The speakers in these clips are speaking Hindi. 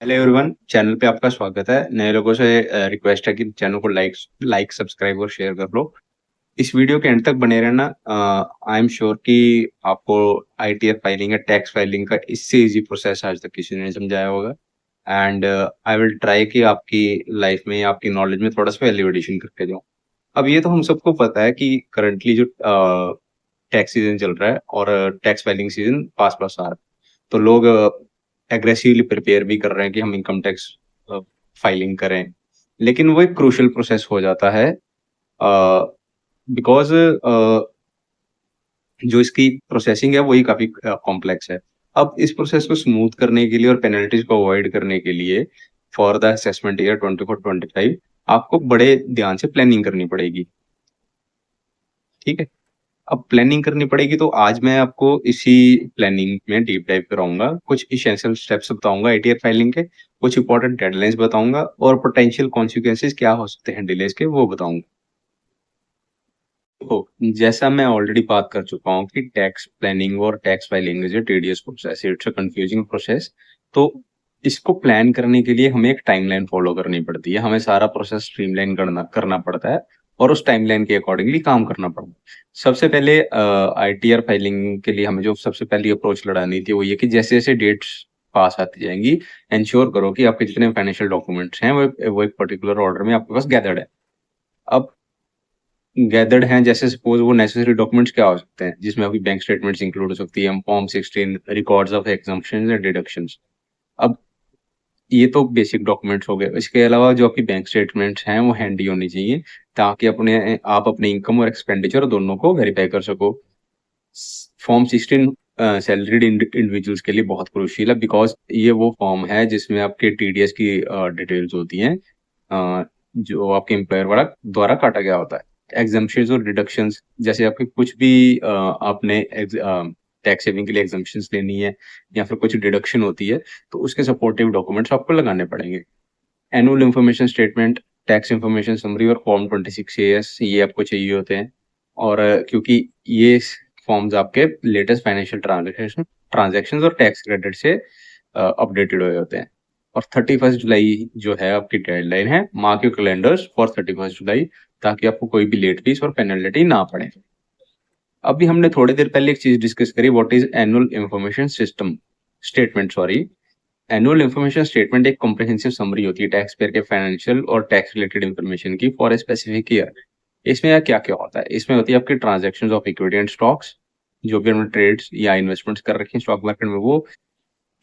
हेलो एवरीवन, चैनल पे आपका स्वागत है। नए लोगों से रिक्वेस्ट है कि चैनल को लाइक सब्सक्राइब और शेयर कर लो। इस वीडियो के एंड तक बने रहना। आई एम श्योर कि आपको आईटीआर फाइलिंग या टैक्स फाइलिंग का इससे इजी प्रोसेस आज तक किसी ने समझाया होगा। एंड आई विल ट्राई कि आपकी लाइफ में आपकी नॉलेज में थोड़ा सा वैल्यू एडिशन करके दूं। अब ये तो हम सबको पता है कि करंटली जो टैक्स सीजन चल रहा है और टैक्स फाइलिंग सीजन पास पास आ रहा है, तो लोग एग्रेसिवली प्रिपेयर भी कर रहे हैं कि हम इनकम टैक्स फाइलिंग करें। लेकिन वो एक क्रूशियल प्रोसेस हो जाता है बिकॉज जो इसकी प्रोसेसिंग है वही काफी कॉम्प्लेक्स है। अब इस प्रोसेस को स्मूथ करने के लिए और पेनल्टीज को अवॉइड करने के लिए फॉर द असेसमेंट ईयर 24-25 आपको बड़े ध्यान से प्लानिंग करनी पड़ेगी। ठीक है, अब प्लानिंग करनी पड़ेगी, तो आज मैं आपको इसी प्लानिंग में डीप डाइव कराऊंगा। कुछ इसेंशियल स्टेप्स बताऊंगा आईटीआर फाइलिंग के, कुछ इंपॉर्टेंट डेडलाइंस बताऊंगा और पोटेंशियल कॉन्सिक्वेंसेस क्या हो सकते हैं डिलेज के, वो बताऊंगा। तो जैसा मैं ऑलरेडी बात कर चुका हूँ कि टैक्स प्लानिंग और tax filing is a tedious process, it's a confusing process. तो इसको प्लान करने के लिए हमें एक टाइमलाइन फॉलो करनी पड़ती है, हमें सारा प्रोसेस स्ट्रीमलाइन करना पड़ता है और उस टाइमलाइन के अकॉर्डिंगली काम करना पड़ता है। सबसे पहले आईटीआर फाइलिंग के लिए हमें जो सबसे पहली अप्रोच लड़ानी थी वो ये कि जैसे जैसे डेट्स पास आती जाएंगी, इंश्योर करो कि आपके जितने फाइनेंशियल डॉक्यूमेंट्स हैं वो एक पर्टिकुलर ऑर्डर में आपके पास गैदर्ड है। अब गैदर्ड हैं, जैसे सपोज वो नेसेसरी डॉक्यूमेंट्स क्या हो सकते हैं जिसमें आपकी बैंक स्टेटमेंट्स इंक्लूड हो सकती है, form 16, records of exemptions and deductions. अब ये तो बेसिक डॉक्यूमेंट्स हो गए। इसके अलावा जो आपकी बैंक स्टेटमेंट्स हैं वो हैंडी होनी चाहिए ताकि आप अपने इनकम और एक्सपेंडिचर दोनों को वेरीफाई कर सको। फॉर्म 16 सैलरीड इंडिविजुअल्स के लिए बहुत क्रूशियल है बिकॉज ये वो फॉर्म है जिसमें आपके टीडीएस की डिटेल्स होती हैं जो आपके एम्प्लॉयर द्वारा द्वारा काटा गया होता है। एग्जम्पशंस और डिडक्शंस, जैसे आपके कुछ भी आपने टैक्स सेविंग के लिए एग्जम्पशंस लेनी है या फिर कुछ डिडक्शन होती है, तो उसके सपोर्टिव डॉक्यूमेंट्स आपको लगाने पड़ेंगे। Annual information statement, tax information summary और फॉर्म 26AS ये आपको चाहिए होते हैं। और क्योंकि ये फॉर्म्स आपके लेटेस्ट फाइनेंशियल ट्रांजेक्शन और टैक्स क्रेडिट से अपडेटेड हुए होते हैं। और 31 जुलाई जो है आपकी डेडलाइन है, मार्क योर कैलेंडर्स फॉर 31 जुलाई, ताकि आपको कोई भी लेट फीस और पेनल्टी ना पड़े। अभी हमने थोड़ी देर पहले एक चीज डिस्कस करी, what is annual information system statement sorry. Annual information statement एक कॉम्प्रिहेंसिव समरी होती है टैक्स पेयर के फाइनेंशियल और टैक्स रिलेटेड इंफॉर्मेशन की फॉर ए स्पेसिफिक ईयर। इसमें क्या क्या होता है, इसमें होती है आपकी transactions of equity and stocks, जो भी हमने ट्रेड्स या इन्वेस्टमेंट्स कर रखे हैं स्टॉक मार्केट में, वो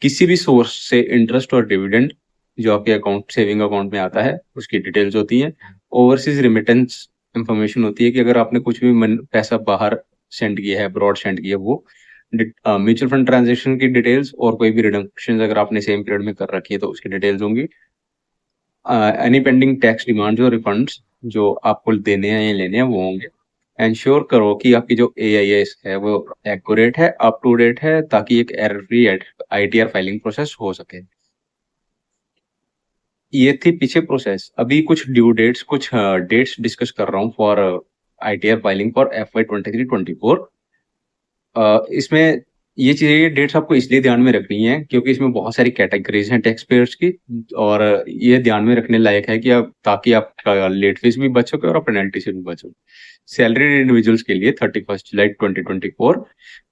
किसी भी सोर्स से इंटरेस्ट और डिविडेंड जो आपके अकाउंट सेविंग अकाउंट में आता है उसकी डिटेल्स होती हैं। ओवरसीज रिमिटेंस इंफॉर्मेशन होती है कि अगर आपने कुछ भी पैसा बाहर सेंड किया है, अब्रॉड सेंड किया है, वो म्यूचुअल फंड ट्रांजेक्शन की डिटेल्स और कोई भी रिडम्पशन अगर आपने सेम पीरियड में कर रखी है तो उसकी डिटेल्स होंगी। एनी पेंडिंग टैक्स डिमांड और रिफंड्स जो आपको देने हैं या लेने हैं वो होंगे। इंश्योर करो कि आपकी जो AIS है वो एक्यूरेट है, अप टू डेट है, ताकि एक error free ITR filing process हो सके। ये थी पीछे प्रोसेस। अभी कुछ ड्यू डेट्स, कुछ डेट्स डिस्कस कर रहा हूँ for ITR filing for FY 23-24। इसमें ये डेट्स आपको इसलिए ध्यान में रखनी है क्योंकि इसमें बहुत सारी कैटेगरीज हैं टैक्स पेयर्स की, और ये ध्यान में रखने लायक है कि आप ताकि आप लेट फीस भी बच सके और पेनल्टी से भी बचो। सैलरीड इंडिविजुअल्स के लिए 31 जुलाई 2024,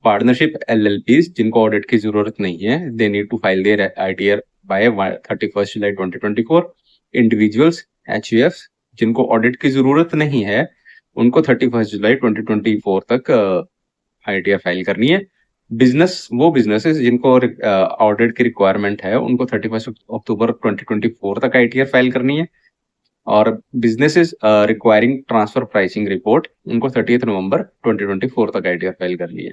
पार्टनरशिप LLPs जिनको ऑडिट की जरूरत नहीं है, they need to file their ITR by 31 July 2024। Individuals HUFs जिनको ऑडिट की जरूरत नहीं है, उनको 31 जुलाई 2024 तक आईटीआर फाइल करनी है। वो बिजनेसेस जिनको ऑडिट की रिक्वायरमेंट है उनको 31 अक्टूबर 2024 तक आईटीआर फाइल करनी है। और businesses requiring transfer pricing report, उनको 30 नवंबर 2024 तक आईटीआर फाइल करनी है।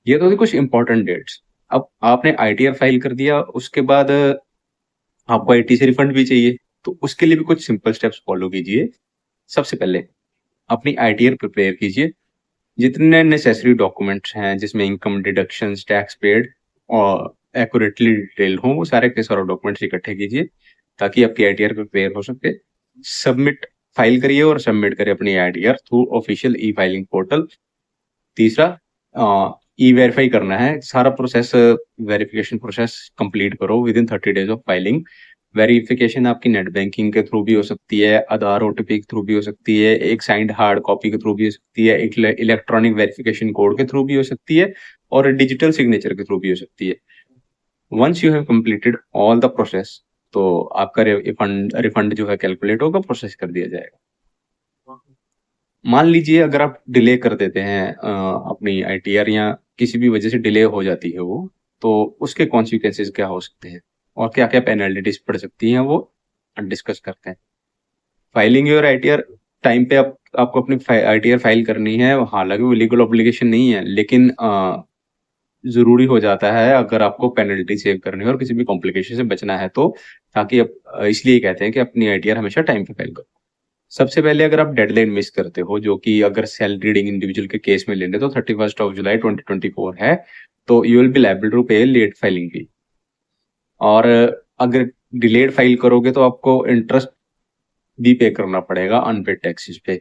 ये तो थी कुछ इंपॉर्टेंट डेट्स। अब आपने आईटीआर फाइल कर दिया, उसके बाद आपको आईटी से रिफंड भी चाहिए, तो उसके लिए भी कुछ सिंपल स्टेप्स फॉलो कीजिए। सबसे पहले अपनी आईटीआर प्रिपेयर कीजिए, जितने नेसेसरी डॉक्यूमेंट्स हैं जिसमें इनकम डिडक्शंस टैक्स पेड और एक्यूरेटली डिटेल हो, वो सारे के सारे डॉक्यूमेंट्स इकट्ठे कीजिए ताकि आपकी आईटीआर प्रिपेयर हो सके। सबमिट फाइल करिए और सबमिट करिए अपनी आईटीआर थ्रू ऑफिशियल ई फाइलिंग पोर्टल। तीसरा, ई-वेरीफाई करना है, सारा प्रोसेस वेरिफिकेशन प्रोसेस कंप्लीट करो with in 30 days of filing. Verification आपकी नेट बैंकिंग के थ्रू भी हो सकती है, आधार ओटीपी के थ्रू भी हो सकती है, एक साइंड हार्ड कॉपी के थ्रू भी हो सकती है, एक इलेक्ट्रॉनिक वेरिफिकेशन कोड के थ्रू भी हो सकती है और डिजिटल सिग्नेचर के थ्रू भी हो सकती है। Once you have completed all the process, तो आपका रिफंड रिफंड जो है कैलकुलेट होगा, प्रोसेस कर दिया जाएगा। मान लीजिए अगर आप डिले कर देते हैं अपनी आईटीआर या किसी भी वजह से डिले हो जाती है वो, तो उसके कॉन्सिक्वेंसेस क्या हो सकते हैं और क्या क्या पेनल्टीज पड़ सकती हैं, वो डिस्कस करते हैं। फाइलिंग योर आईटीआर टाइम पे आपको अपनी आईटीआर फाइल करनी है, हालांकि वो लीगल ऑब्लिगेशन नहीं है, लेकिन जरूरी हो जाता है अगर आपको पेनल्टी सेव करनी है और किसी भी कॉम्प्लिकेशन से बचना है तो, ताकि इसलिए कहते हैं कि अपनी आईटीआर हमेशा टाइम पे फाइल करो। सबसे पहले अगर आप डेडलाइन मिस करते हो, जो कि अगर सेल रीडिंग इंडिविजुअल के केस में लेंगे तो 31 जुलाई 2024 है, तो you will be liable to pay late filing fee. और अगर डिलेड फाइल करोगे तो आपको इंटरेस्ट भी पे करना पड़ेगा अनपेड टैक्सेस पे।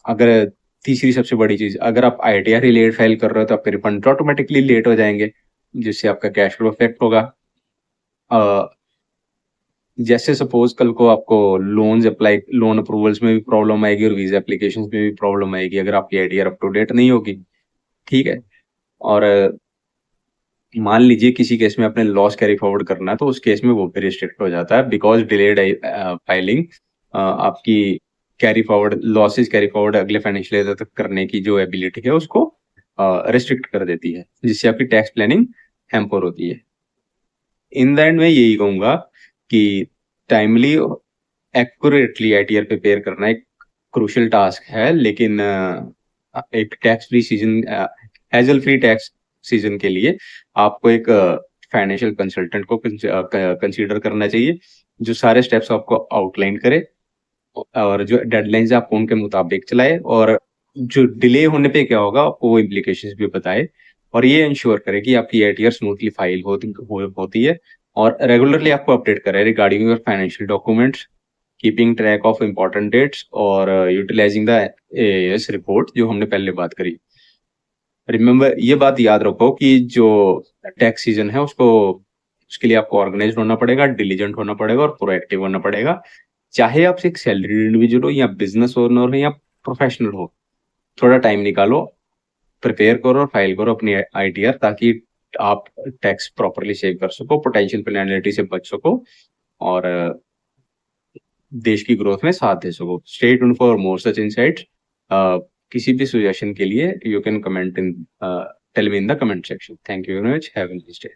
अगर तीसरी सबसे बड़ी चीज, अगर आप आईटीआर ही लेट फाइल कर रहे हो तो आपके रिफंड ऑटोमेटिकली लेट हो जाएंगे, जिससे आपका कैश फ्लो अफेक्ट होगा। जैसे सपोज कल को आपको लोन अप्रूवल्स में भी प्रॉब्लम आएगी और वीजा एप्लीकेशंस में भी प्रॉब्लम आएगी अगर आपकी आईटीआर अप टू डेट नहीं होगी, ठीक है। और मान लीजिए किसी केस में आपने लॉस कैरी फॉरवर्ड करना है, तो उस केस में वो भी रिस्ट्रिक्ट हो जाता है, बिकॉज डिलेड फाइलिंग आपकी carry forward losses carry forward अगले फाइनेंशियल ईयर तक करने की जो एबिलिटी है उसको रिस्ट्रिक्ट कर देती है, जिससे आपकी टैक्स प्लानिंग हैम्पर होती है। इन द एंड में यही कहूंगा कि टाइमली एक्यूरेटली आईटीआर प्रिपेयर करना एक क्रूशियल टास्क है, लेकिन एक tax free season, hassle free tax season के लिए आपको एक फाइनेंशियल कंसल्टेंट को कंसीडर करना चाहिए, जो सारे स्टेप्स आपको आउटलाइन करे और जो डेडलाइंस आपको उनके मुताबिक चलाए, और जो डिले होने पे क्या होगा आपको वो इम्प्लीकेशंस भी बताए, और ये इंश्योर करे कि आपकी आईटीआर स्मूथली फाइल होती है, और रेगुलरली आपको अपडेट करे regarding your financial documents, keeping track of important dates और यूटिलाइजिंग द एएएस रिपोर्ट जो हमने पहले बात करी। रिमेंबर, ये बात याद रखो कि जो टैक्स सीजन है उसके लिए आपको ऑर्गेनाइज होना पड़ेगा, डिलीजेंट होना पड़ेगा और प्रोएक्टिव होना पड़ेगा। चाहे आप एक सैलरी इंडिविजुअल हो या बिजनेस ओनर हो या प्रोफेशनल हो, थोड़ा टाइम निकालो, प्रिपेयर करो और फाइल करो अपनी आईटीआर, ताकि आप टैक्स प्रॉपरली सेव कर सको, पोटेंशियल पेनल्टी से बच सको और देश की ग्रोथ में साथ दे सको। Stay tuned for more such insights. किसी भी सजेशन के लिए you can comment in tell me in the comment section. Thank you very much, have a nice day.